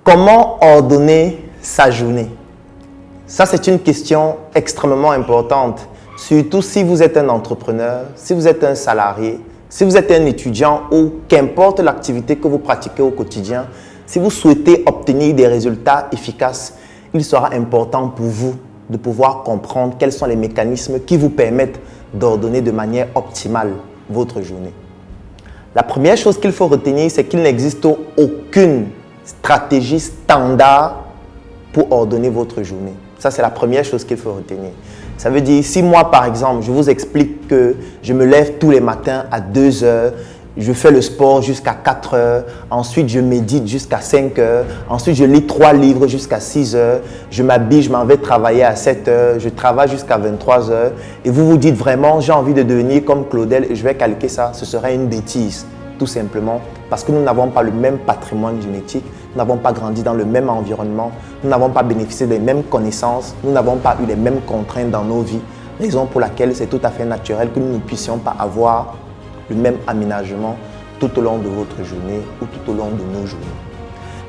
Comment ordonner sa journée? Ça, c'est une question extrêmement importante, surtout si vous êtes un entrepreneur, si vous êtes un salarié, si vous êtes un étudiant ou qu'importe l'activité que vous pratiquez au quotidien. Si vous souhaitez obtenir des résultats efficaces, il sera important pour vous de pouvoir comprendre quels sont les mécanismes qui vous permettent d'ordonner de manière optimale votre journée. La première chose qu'il faut retenir, c'est qu'il n'existe aucune stratégie standard pour ordonner votre journée. Ça, c'est la première chose qu'il faut retenir. Ça veut dire, si moi, par exemple, je vous explique que je me lève tous les matins à 2 heures, je fais le sport jusqu'à 4 heures, ensuite je médite jusqu'à 5 heures, ensuite je lis 3 livres jusqu'à 6 heures, je m'habille, je m'en vais travailler à 7 heures, je travaille jusqu'à 23 heures, et vous vous dites vraiment, j'ai envie de devenir comme Claudel et je vais calquer ça, ce serait une bêtise, tout simplement, parce que nous n'avons pas le même patrimoine génétique, nous n'avons pas grandi dans le même environnement, nous n'avons pas bénéficié des mêmes connaissances, nous n'avons pas eu les mêmes contraintes dans nos vies, raison pour laquelle c'est tout à fait naturel que nous ne puissions pas avoir le même aménagement tout au long de votre journée ou tout au long de nos journées.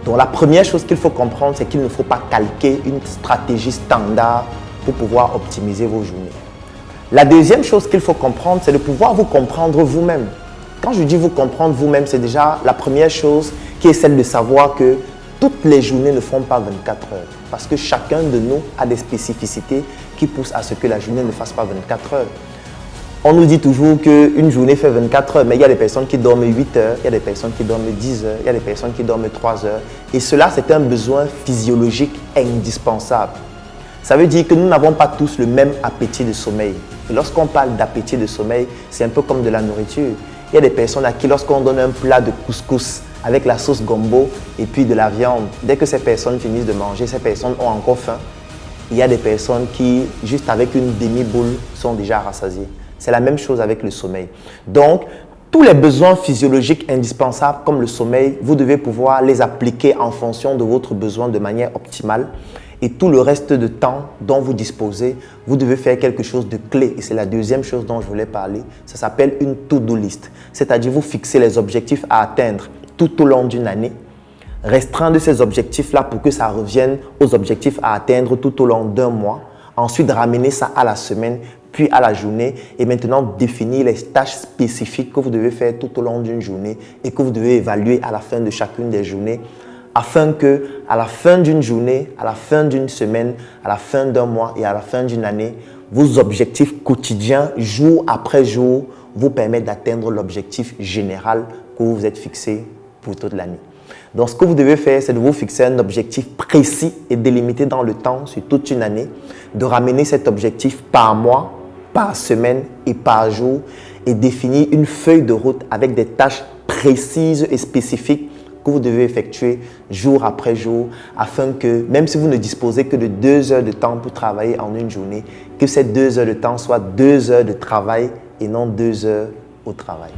Donc la première chose qu'il faut comprendre, c'est qu'il ne faut pas calquer une stratégie standard pour pouvoir optimiser vos journées. La deuxième chose qu'il faut comprendre, c'est de pouvoir vous comprendre vous-même. Quand je dis vous comprendre vous-même, c'est déjà la première chose qui est celle de savoir que toutes les journées ne font pas 24 heures. Parce que chacun de nous a des spécificités qui poussent à ce que la journée ne fasse pas 24 heures. On nous dit toujours qu'une journée fait 24 heures, mais il y a des personnes qui dorment 8 heures, il y a des personnes qui dorment 10 heures, il y a des personnes qui dorment 3 heures. Et cela, c'est un besoin physiologique indispensable. Ça veut dire que nous n'avons pas tous le même appétit de sommeil. Et lorsqu'on parle d'appétit de sommeil, c'est un peu comme de la nourriture. Il y a des personnes à qui, lorsqu'on donne un plat de couscous avec la sauce gombo et puis de la viande, dès que ces personnes finissent de manger, ces personnes ont encore faim. Il y a des personnes qui, juste avec une demi-boule, sont déjà rassasiées. C'est la même chose avec le sommeil. Donc, tous les besoins physiologiques indispensables comme le sommeil, vous devez pouvoir les appliquer en fonction de votre besoin de manière optimale. Et tout le reste de temps dont vous disposez, vous devez faire quelque chose de clé. Et c'est la deuxième chose dont je voulais parler. Ça s'appelle une to-do list. C'est-à-dire vous fixez les objectifs à atteindre tout au long d'une année. Restreindre ces objectifs-là pour que ça revienne aux objectifs à atteindre tout au long d'un mois. Ensuite, ramener ça à la semaine, puis à la journée. Et maintenant, définir les tâches spécifiques que vous devez faire tout au long d'une journée et que vous devez évaluer à la fin de chacune des journées, afin que, à la fin d'une journée, à la fin d'une semaine, à la fin d'un mois et à la fin d'une année, vos objectifs quotidiens, jour après jour, vous permettent d'atteindre l'objectif général que vous vous êtes fixé pour toute l'année. Donc, ce que vous devez faire, c'est de vous fixer un objectif précis et délimité dans le temps sur toute une année, de ramener cet objectif par mois, par semaine et par jour et définir une feuille de route avec des tâches précises et spécifiques que vous devez effectuer jour après jour afin que, même si vous ne disposez que de 2 heures de temps pour travailler en une journée, que ces 2 heures de temps soient 2 heures de travail et non 2 heures au travail.